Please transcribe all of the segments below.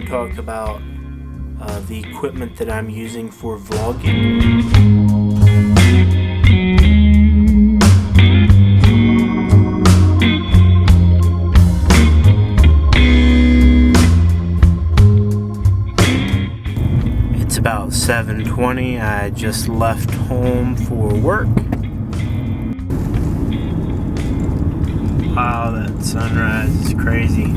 to talk about the equipment that I'm using for vlogging. It's about 7:20. I just left home for work. Wow, that sunrise is crazy.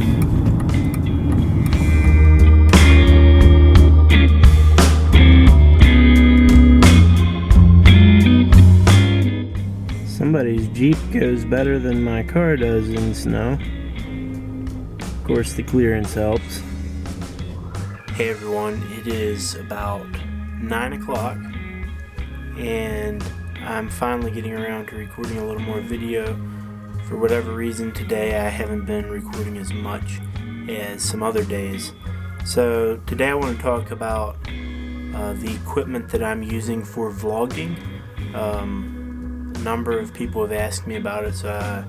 Somebody's Jeep goes better than my car does in snow. Of course, the clearance helps. Hey everyone, it is about 9 o'clock and I'm finally getting around to recording a little more video. For whatever reason today I haven't been recording as much as some other days. So today I want to talk about the equipment that I'm using for vlogging. A number of people have asked me about it, so I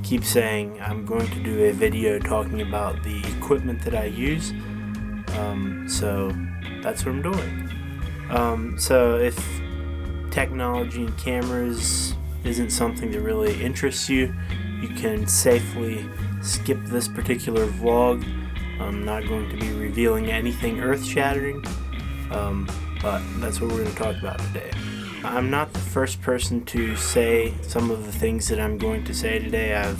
keep saying I'm going to do a video talking about the equipment that I use. So that's what I'm doing. So if technology and cameras isn't something that really interests you, you can safely skip this particular vlog. I'm not going to be revealing anything earth-shattering, but that's what we're going to talk about today. I'm not the first person to say some of the things that I'm going to say today. I've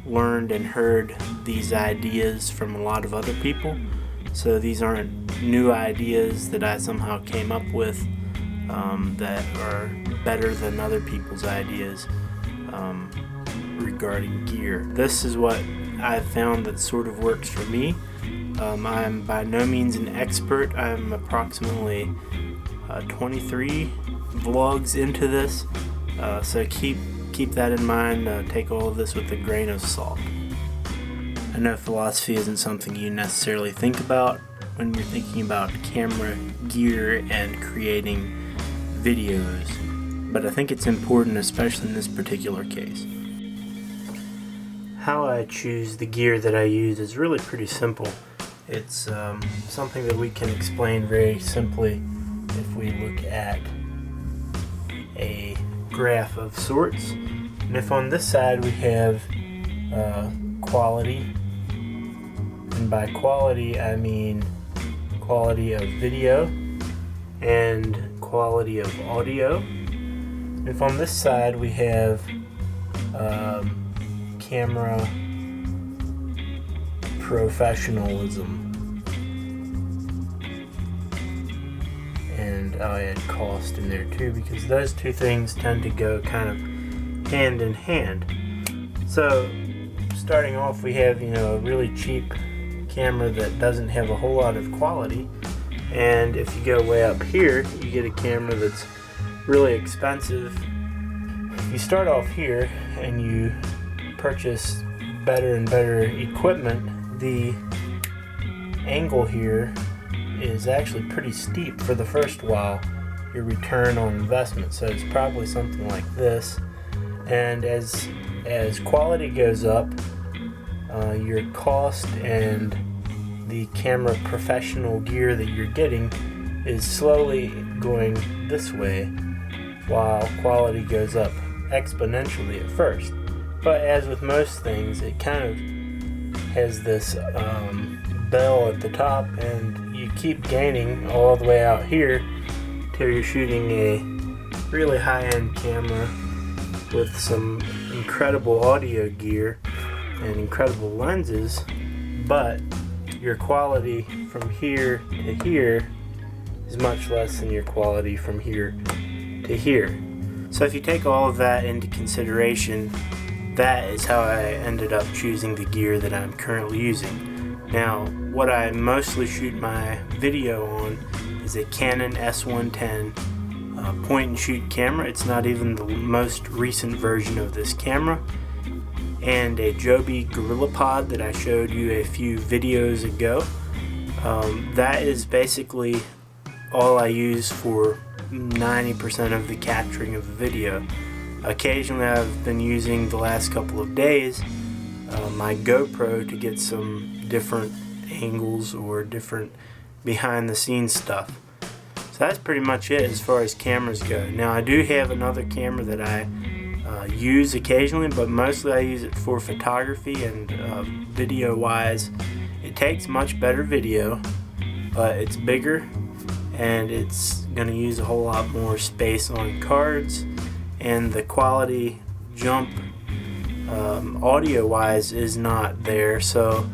learned and heard these ideas from a lot of other people, so these aren't new ideas that I somehow came up with that are better than other people's ideas regarding gear. This is what I've found that sort of works for me. I'm by no means an expert. I'm approximately 23 vlogs into this, so keep that in mind. Take all of this with a grain of salt. I know philosophy isn't something you necessarily think about when you're thinking about camera gear and creating videos, but I think it's important, especially in this particular case. How I choose the gear that I use is really pretty simple. It's something that we can explain very simply if we look at a graph of sorts. And if on this side we have quality, and by quality I mean quality of video and quality of audio. If on this side we have camera professionalism, and I'll add cost in there too, because those two things tend to go kind of hand in hand. So starting off, we have a really cheap camera that doesn't have a whole lot of quality, and if you go way up here you get a camera that's really expensive. If you start off here and you purchase better and better equipment, the angle here is actually pretty steep for the first while, your return on investment. So it's probably something like this, and as quality goes up, your cost and the camera professional gear that you're getting is slowly going this way, while quality goes up exponentially at first. But as with most things, it kind of has this bell at the top, and you keep gaining all the way out here till you're shooting a really high-end camera with some incredible audio gear and incredible lenses, but your quality from here to here is much less than your quality from here to here. So if you take all of that into consideration, that is how I ended up choosing the gear that I'm currently using. Now, what I mostly shoot my video on is a Canon S110 point and shoot camera. It's not even the most recent version of this camera. And a Joby GorillaPod that I showed you a few videos ago. That is basically all I use for 90% of the capturing of the video. Occasionally I've been using the last couple of days my GoPro to get some different angles or different behind the scenes stuff. So that's pretty much it as far as cameras go. Now I do have another camera that I use occasionally, but mostly I use it for photography and video wise. It takes much better video, but it's bigger and it's going to use a whole lot more space on cards, and the quality jump audio wise is not there. So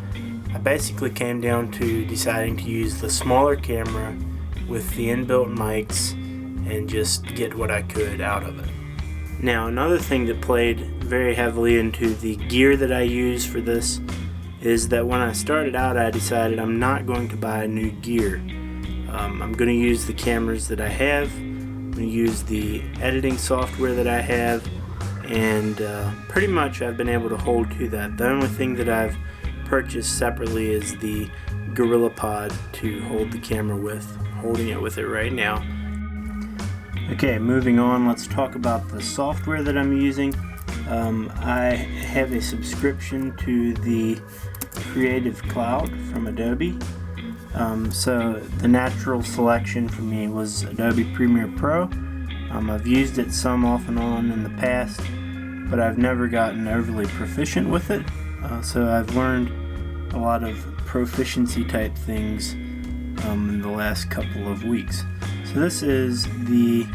I basically came down to deciding to use the smaller camera with the inbuilt mics and just get what I could out of it. Now another thing that played very heavily into the gear that I use for this is that when I started out, I decided I'm not going to buy new gear. I'm going to use the cameras that I have, I'm going to use the editing software that I have, and pretty much I've been able to hold to that. The only thing that I've purchased separately is the GorillaPod to hold the camera with, holding it with it right now. Okay, moving on, let's talk about the software that I'm using. I have a subscription to the Creative Cloud from Adobe. So the natural selection for me was Adobe Premiere Pro. I've used it some off and on in the past, but I've never gotten overly proficient with it. So I've learned a lot of proficiency type things in the last couple of weeks. So this is the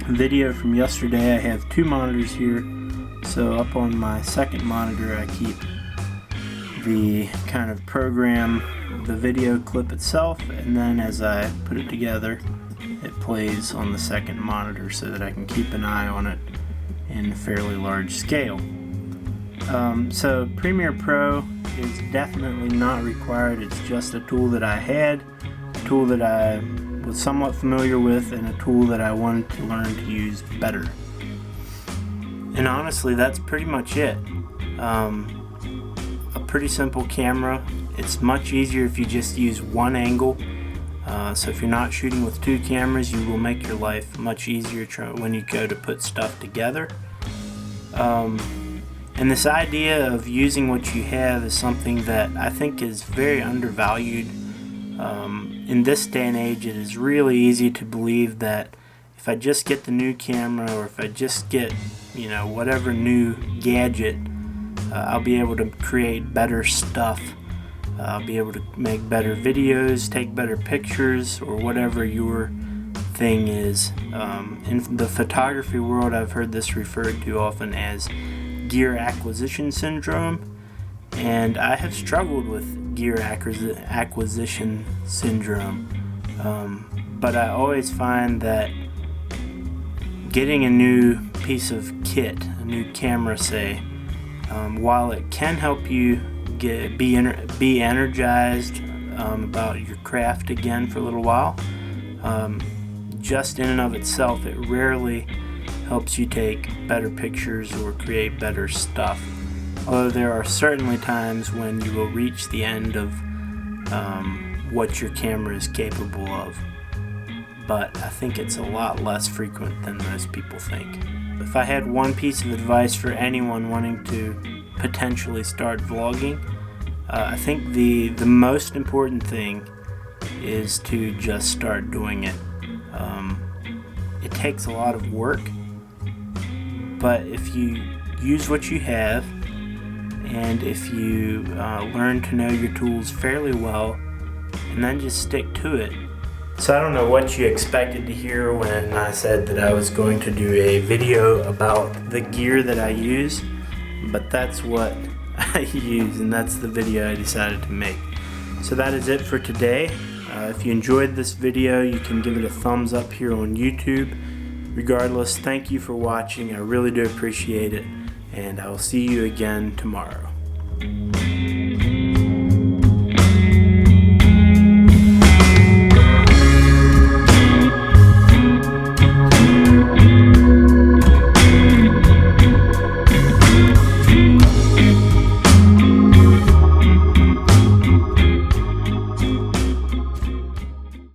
video from yesterday. I have two monitors here. So up on my second monitor I keep the kind of program, the video clip itself, and then as I put it together it plays on the second monitor so that I can keep an eye on it in fairly large scale. So Premiere Pro is definitely not required. It's just a tool that I had, a tool that I was somewhat familiar with, and a tool that I wanted to learn to use better. And honestly, that's pretty much it. A pretty simple camera. It's much easier if you just use one angle. So if you're not shooting with two cameras, you will make your life much easier when you go to put stuff together. And this idea of using what you have is something that I think is very undervalued. In this day and age, it is really easy to believe that if I just get the new camera, or if I just get, whatever new gadget, I'll be able to create better stuff. I'll be able to make better videos, take better pictures, or whatever your thing is. In the photography world, I've heard this referred to often as gear acquisition syndrome, and I have struggled with gear acquisition syndrome. But I always find that getting a new piece of kit, a new camera say, while it can help you be energized about your craft again for a little while, just in and of itself, it rarely helps you take better pictures or create better stuff. Although there are certainly times when you will reach the end of what your camera is capable of, but I think it's a lot less frequent than most people think. If I had one piece of advice for anyone wanting to potentially start vlogging, I think the most important thing is to just start doing it. It takes a lot of work, but if you use what you have, and if you learn to know your tools fairly well, and then just stick to it. So I don't know what you expected to hear when I said that I was going to do a video about the gear that I use, but that's what I use, and that's the video I decided to make. So that is it for today. If you enjoyed this video, you can give it a thumbs up here on YouTube. Regardless, thank you for watching. I really do appreciate it, and I will see you again tomorrow.